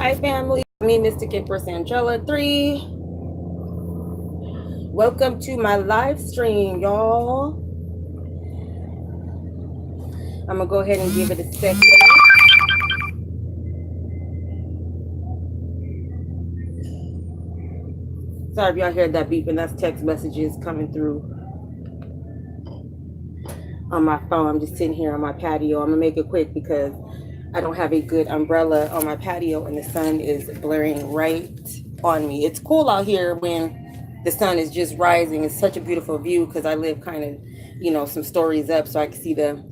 Hi, family. Me, Mystic Empress Angela 3. Welcome to my live stream, y'all. I'm going to go ahead and give it a second. Sorry if y'all heard that beeping. That's text messages coming through on my phone. I'm just sitting here on my patio. I'm going to make it quick because I don't have a good umbrella on my patio and the sun is blaring right on me. It's cool out here when the sun is just rising. It's such a beautiful view because I live kind of, some stories up so I can see the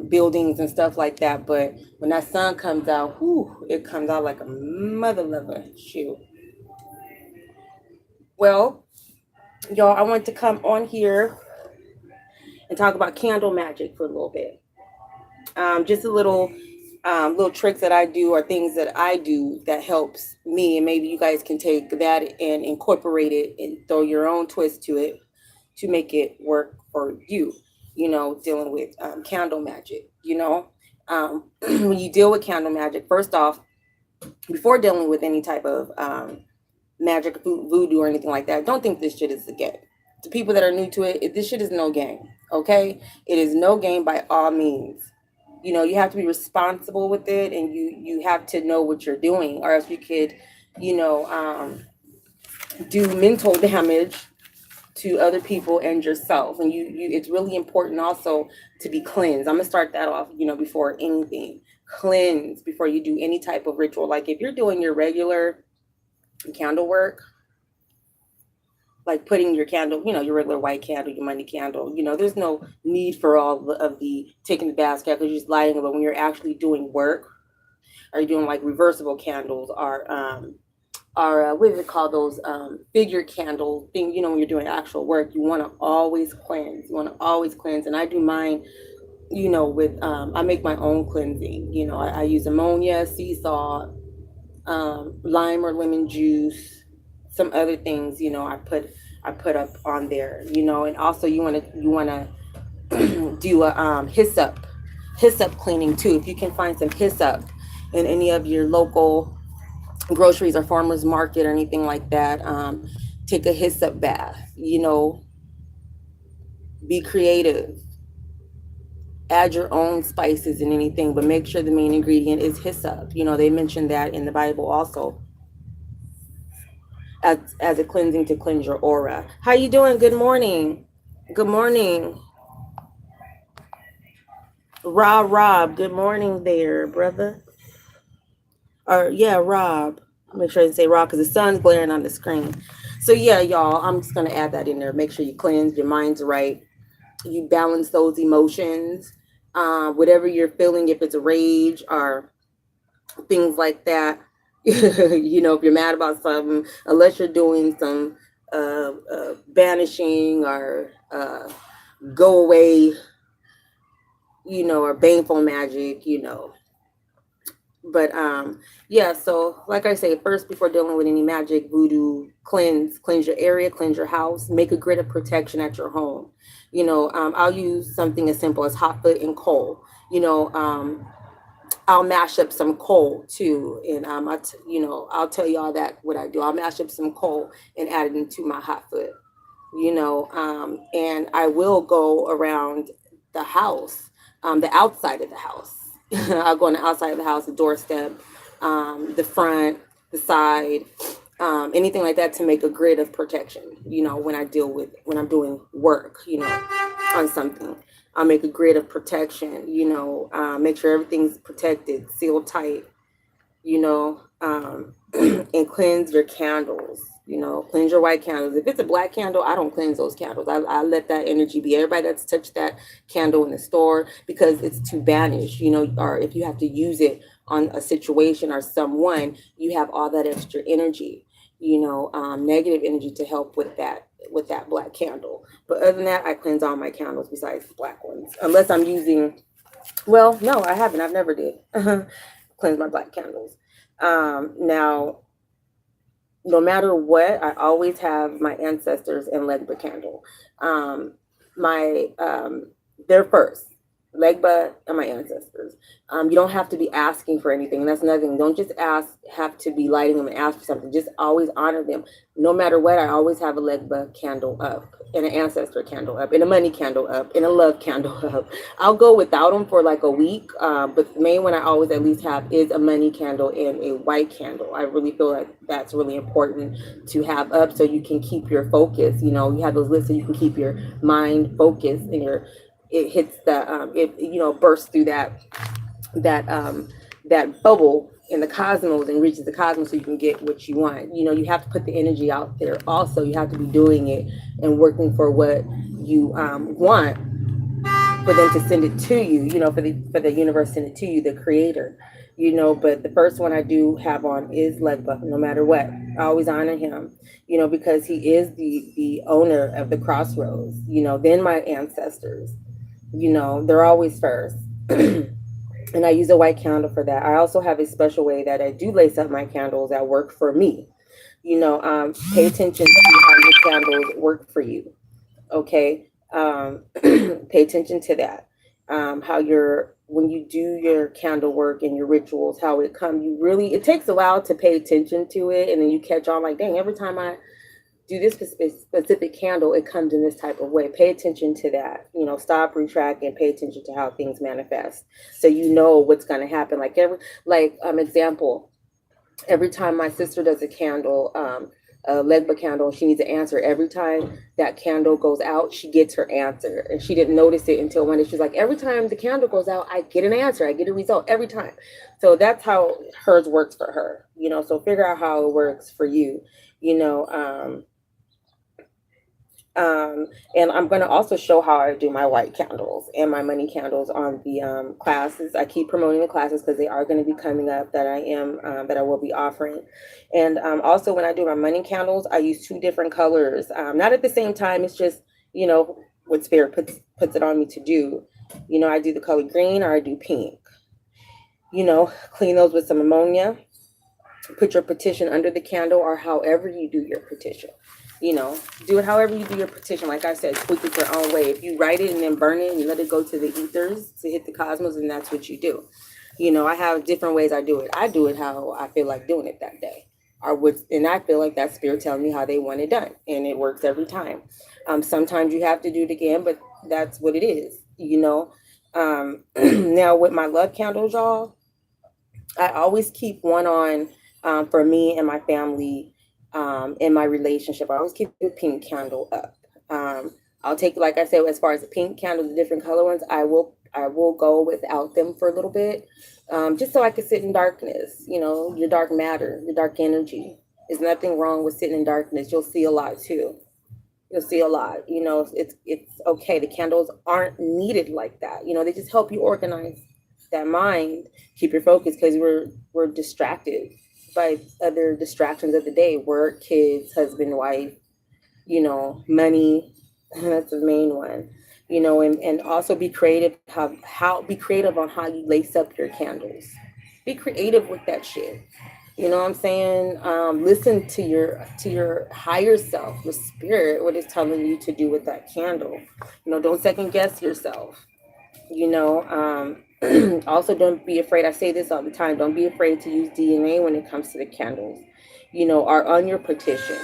buildings and stuff like that. But when that sun comes out, it comes out like a mother lover. Shoot. Well, y'all, I want to come on here and talk about candle magic for a little bit. Just a little tricks that I do or things that I do that helps me, and maybe you guys can take that and incorporate it and throw your own twist to it to make it work for you. Dealing with candle magic. When you deal with candle magic, first off, before dealing with any type of magic, voodoo, or anything like that, don't think this shit is a game. To people that are new to it, this shit is no game. Okay, it is no game by all means. You have to be responsible with it, and you have to know what you're doing, or else you could, do mental damage to other people and yourself. And you it's really important also to be cleansed. I'm gonna start that off, before anything. Cleanse before you do any type of ritual. Like if you're doing your regular candle work, like putting your candle, your regular white candle, your money candle, there's no need for all of the taking the basket because you're just lighting it. But when you're actually doing work, or you're doing like reversible candles, or what do they call those figure candle thing, when you're doing actual work, you want to always cleanse. And I do mine, with I make my own cleansing. I use ammonia, sea salt, lime or lemon juice, some other things, I put up on there, and also you want to do a hyssop cleaning too. If you can find some hyssop in any of your local groceries or farmers market or anything like that, take a hyssop bath. Be creative, add your own spices and anything, but make sure the main ingredient is hyssop. They mentioned that in the Bible also, as a cleansing to cleanse your aura. How you doing? Good morning. Good morning. Rob, good morning there, brother. Or yeah, Rob. Make sure I say Rob because the sun's glaring on the screen. So yeah, y'all, I'm just gonna add that in there. Make sure you cleanse, your mind's right. You balance those emotions. Whatever you're feeling, if it's a rage or things like that. If you're mad about something, unless you're doing some banishing or go away, or baneful magic, But yeah, so like I say, first before dealing with any magic, voodoo, cleanse your area, cleanse your house, make a grid of protection at your home. I'll use something as simple as hot foot and coal. I'll mash up some coal too, and I'll tell y'all that what I do. I'll mash up some coal and add it into my hot foot. And I will go around the house, the outside of the house. I'll go on the outside of the house, the doorstep, the front, the side, anything like that to make a grid of protection. When I'm doing work, on something. I'll make a grid of protection, make sure everything's protected, sealed tight, and cleanse your candles. Cleanse your white candles. If it's a black candle, I don't cleanse those candles. I let that energy be. Everybody that's touched that candle in the store because it's to banish, or if you have to use it on a situation or someone, you have all that extra energy, negative energy to help with that black candle. But other than that, I cleanse all my candles besides the black ones. Unless I'm using, well, no, I haven't. I've never did cleanse my black candles. Now, no matter what, I always have my ancestors and Legba candle. They're first. Legba, and my ancestors. You don't have to be asking for anything. And that's another thing. Don't just have to be lighting them and ask for something. Just always honor them. No matter what, I always have a Legba candle up, and an ancestor candle up, and a money candle up, and a love candle up. I'll go without them for like a week, but the main one I always at least have is a money candle and a white candle. I really feel like that's really important to have up so you can keep your focus. You have those lists so you can keep your mind focused and it hits the it bursts through that bubble in the cosmos and reaches the cosmos so you can get what you want. You have to put the energy out there. Also, you have to be doing it and working for what you want for them to send it to you. For the universe to send it to you, the creator. But the first one I do have on is Legba. No matter what, I always honor him. Because he is the owner of the crossroads. Then my ancestors. They're always first. And I use a white candle for that. I also have a special way that I do lace up my candles that work for me. Pay attention to how your candles work for you. Okay. Pay attention to that. When you do your candle work and your rituals, how it comes, it takes a while to pay attention to it. And then you catch on like, dang, every time I do this specific candle, it comes in this type of way. Pay attention to that. Stop, retract, and pay attention to how things manifest. So you know what's going to happen. Example, every time my sister does a candle, a Legba candle, she needs an answer. Every time that candle goes out, she gets her answer. And she didn't notice it until one day. She's like, every time the candle goes out, I get an answer. I get a result every time. So that's how hers works for her. So figure out how it works for you. And I'm going to also show how I do my white candles and my money candles on the classes. I keep promoting the classes because they are going to be coming up that I will be offering. And also when I do my money candles, I use 2 different colors, not at the same time. It's just, what spirit puts it on me to do. I do the color green or I do pink. Clean those with some ammonia. Put your petition under the candle or however you do your petition. Do it however you do your petition. Like I said, tweak it your own way. If you write it and then burn it and you let it go to the ethers to hit the cosmos, and that's what you do. I have different ways I do it. I do it how I feel like doing it that day. And I feel like that spirit telling me how they want it done. And it works every time. Sometimes you have to do it again, but that's what it is, Now with my love candles, y'all, I always keep one on for me and my family. In my relationship, I always keep the pink candle up. I'll take, like I said, as far as the pink candles, the different color ones, I will go without them for a little bit, just so I can sit in darkness. Your dark matter, your dark energy. There's nothing wrong with sitting in darkness. You'll see a lot too. You'll see a lot. It's okay. The candles aren't needed like that. They just help you organize that mind, keep your focus, because we're distracted by other distractions of the day, work, kids, husband, wife, money. That's the main one, and also be creative. Be creative on how you lace up your candles. Be creative with that shit. You know what I'm saying? Listen to your higher self, your spirit, what it's telling you to do with that candle. Don't second guess yourself. Also, don't be afraid. I say this all the time. Don't be afraid to use DNA when it comes to the candles. Are on your petition.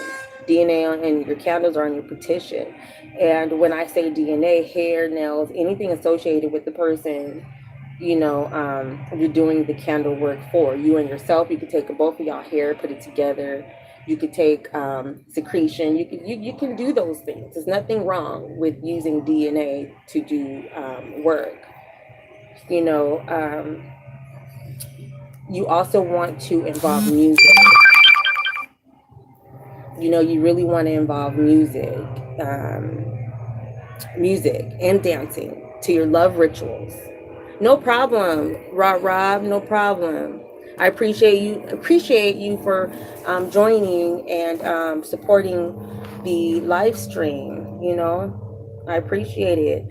DNA and your candles are on your petition. And when I say DNA, hair, nails, anything associated with the person, you're doing the candle work for you and yourself. You could take both of y'all hair, put it together. You could take secretion. You can do those things. There's nothing wrong with using DNA to do work. You also want to involve music. You really want to involve music and dancing to your love rituals. No problem, Rob. No problem. I appreciate you for joining and supporting the live stream. I appreciate it.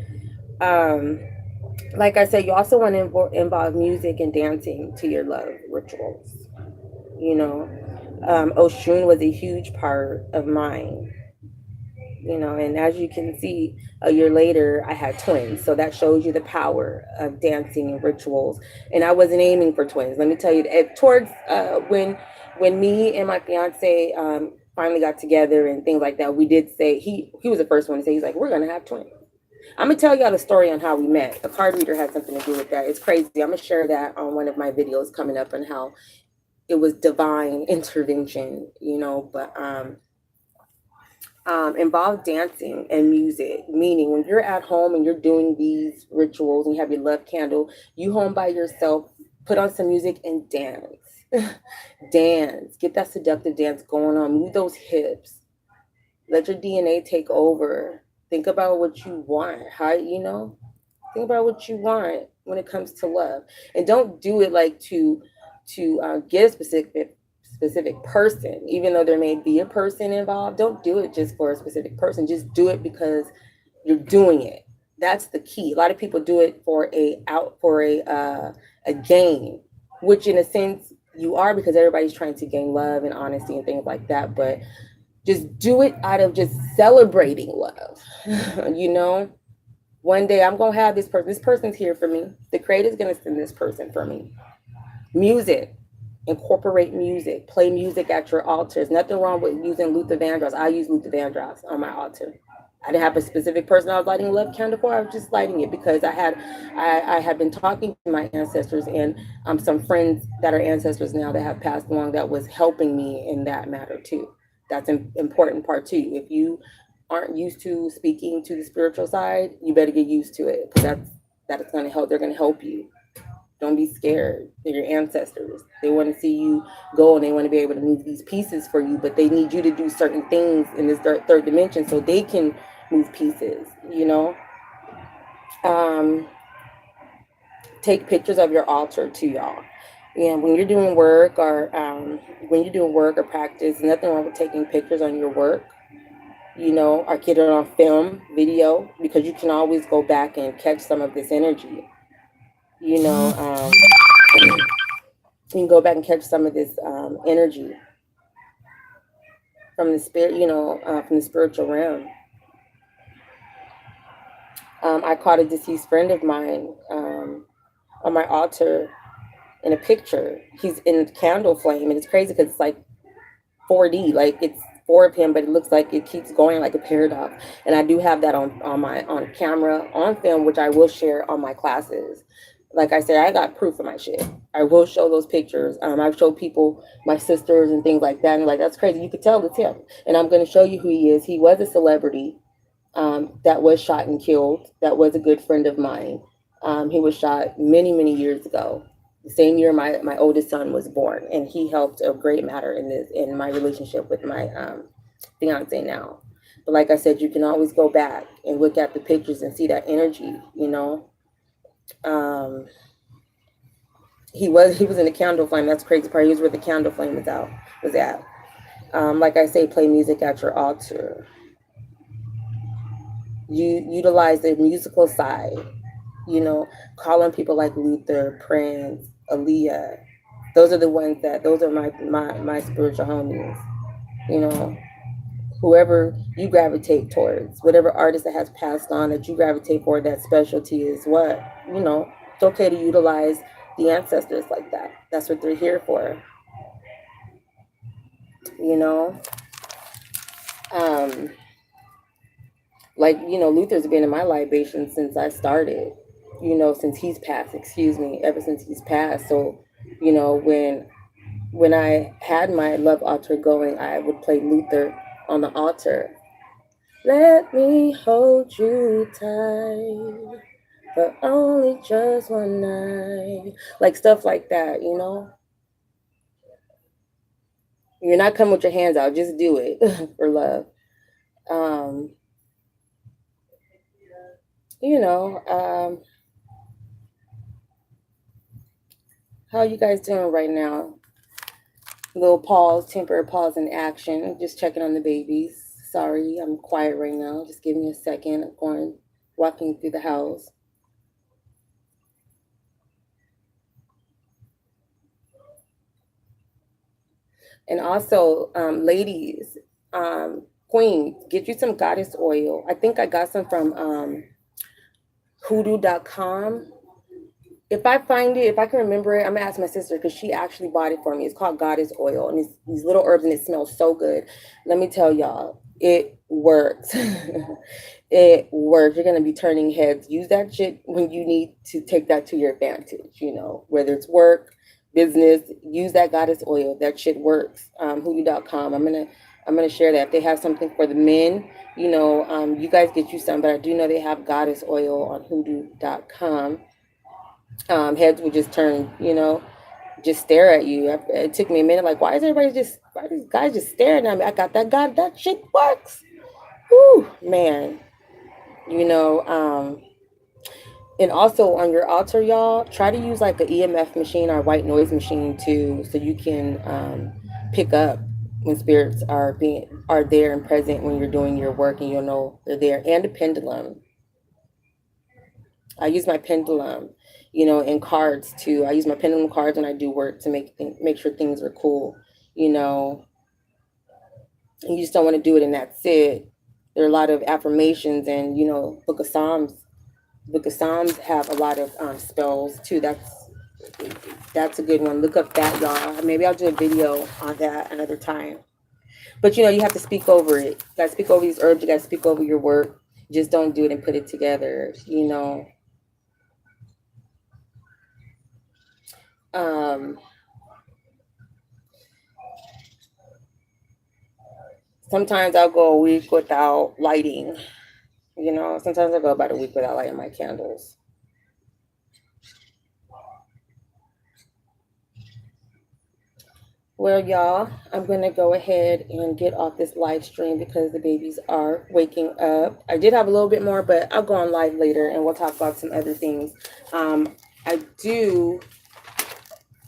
Like I said, you also want to involve music and dancing to your love rituals. Oshun was a huge part of mine. you know. And as you can see, a year later, I had twins. So that shows you the power of dancing and rituals. And I wasn't aiming for twins. Let me tell you, towards when me and my fiance finally got together and things like that, we did say he was the first one to say, he's like, we're gonna have twins. I'm gonna tell y'all the story on how we met. The card reader had something to do with that. It's crazy. I'm gonna share that on one of my videos coming up on how it was divine intervention, you know. But involve dancing and music, meaning when you're at home and you're doing these rituals and you have your love candle, you home by yourself, put on some music and dance. Dance, get that seductive dance going on, move those hips, let your DNA take over. Think about what you want, how, you know, think about what you want when it comes to love, and don't do it like to get a specific person, even though there may be a person involved. Don't do it just for a specific person. Just do it because you're doing it. That's the key. A lot of people do it for a gain, which in a sense you are, because everybody's trying to gain love and honesty and things like that. But just do it out of just celebrating love. You know, one day I'm gonna have this person. This person's here for me. The creator's gonna send this person for me. Music, incorporate music, play music at your altars. Nothing wrong with using Luther Vandross. I use Luther Vandross on my altar. I didn't have a specific person I was lighting a love candle for. I was just lighting it because I had been talking to my ancestors, and some friends that are ancestors now that have passed along that was helping me in that matter too. That's an important part too. If you aren't used to speaking to the spiritual side, you better get used to it, because that's going to help. They're going to help you. Don't be scared. They're your ancestors. They want to see you go, and they want to be able to move these pieces for you, but they need you to do certain things in this third dimension so they can move pieces, you know? Um, take pictures of your altar too, y'all. And when you're doing work or practice, nothing wrong with taking pictures on your work, you know, or get it on film, video, because you can always go back and catch some of this energy, you know. You can go back and catch some of this energy from the spirit, you know, from the spiritual realm. I caught a deceased friend of mine on my altar in a picture. He's in candle flame, and it's crazy because it's like 4D, like it's four of him, but it looks like it keeps going like a paradox. And I do have that on camera, on film, which I will share on my classes. Like I said, I got proof of my shit. I will show those pictures. I've showed people, my sisters and things like that, and like, that's crazy. You could tell it's him. And I'm going to show you who he is. He was a celebrity that was shot and killed. That was a good friend of mine. He was shot many, many years ago. The same year my oldest son was born, and he helped a great matter in my relationship with my fiance now. But like I said, you can always go back and look at the pictures and see that energy, you know. He was in the candle flame. That's the crazy part. He was where the candle flame was at. Like I say, play music at your altar. You utilize the musical side, you know, call on people like Luther, Prince, Aaliyah. Those are the ones those are my spiritual homies, you know. Whoever you gravitate towards, whatever artist that has passed on that you gravitate for, that specialty is what, you know, it's okay to utilize the ancestors like that. That's what they're here for, you know. Um, like, you know, Luther's been in my libation since I started, you know, since he's passed, excuse me, ever since he's passed. So, you know, when I had my love altar going, I would play Luther on the altar. Let me hold you tight, but only just one night. Like stuff like that, you know? You're not coming with your hands out, just do it for love. Um, you know, how are you guys doing right now? Little pause, temporary pause in action. Just checking on the babies. Sorry, I'm quiet right now. Just give me a second. I'm walking through the house. And also, ladies, Queen, get you some goddess oil. I think I got some from hoodoo.com. If I find it, if I can remember it, I'm gonna ask my sister because she actually bought it for me. It's called Goddess Oil, and it's these little herbs, and it smells so good. Let me tell y'all, it works. It works. You're gonna be turning heads. Use that shit when you need to take that to your advantage. You know, whether it's work, business, use that Goddess Oil. That shit works. Hoodoo.com. I'm gonna share that. If they have something for the men, you guys get you some, but I do know they have Goddess Oil on Hoodoo.com. Heads would just turn, just stare at you. It took me a minute, like, why are these guys just staring at me? I got that God, that shit works. Whoo, man. You know, um, and also on your altar, y'all, try to use like an EMF machine or white noise machine too, so you can pick up when spirits are there and present when you're doing your work, and you'll know they're there. And a pendulum. I use my pendulum, in cards too. I use my pendulum cards when I do work to make sure things are cool, you know. And you just don't want to do it and that's it. There are a lot of affirmations, and Book of Psalms. Book of Psalms have a lot of spells too. That's a good one. Look up that, y'all. Maybe I'll do a video on that another time. But you have to speak over it. You gotta speak over these herbs. You gotta speak over your work. Just don't do it and put it together. Um, Sometimes I'll go a week without lighting. Sometimes I'll go about a week without lighting my candles. Well, y'all, I'm going to go ahead and get off this live stream because the babies are waking up. I did have a little bit more, but I'll go on live later and we'll talk about some other things.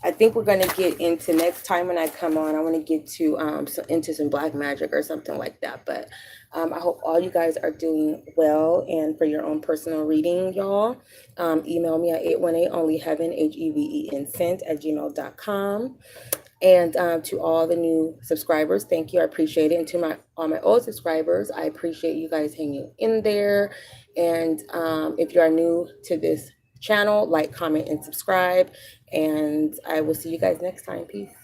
I think we're going to get into next time when I come on. I want to get to into some black magic or something like that. But I hope all you guys are doing well. And for your own personal reading, y'all, email me at 818onlyheaven, heaven@gmail.com. And to all the new subscribers, thank you. I appreciate it. And to all my old subscribers, I appreciate you guys hanging in there. And if you are new to this channel, like, comment, and subscribe. And I will see you guys next time. Peace.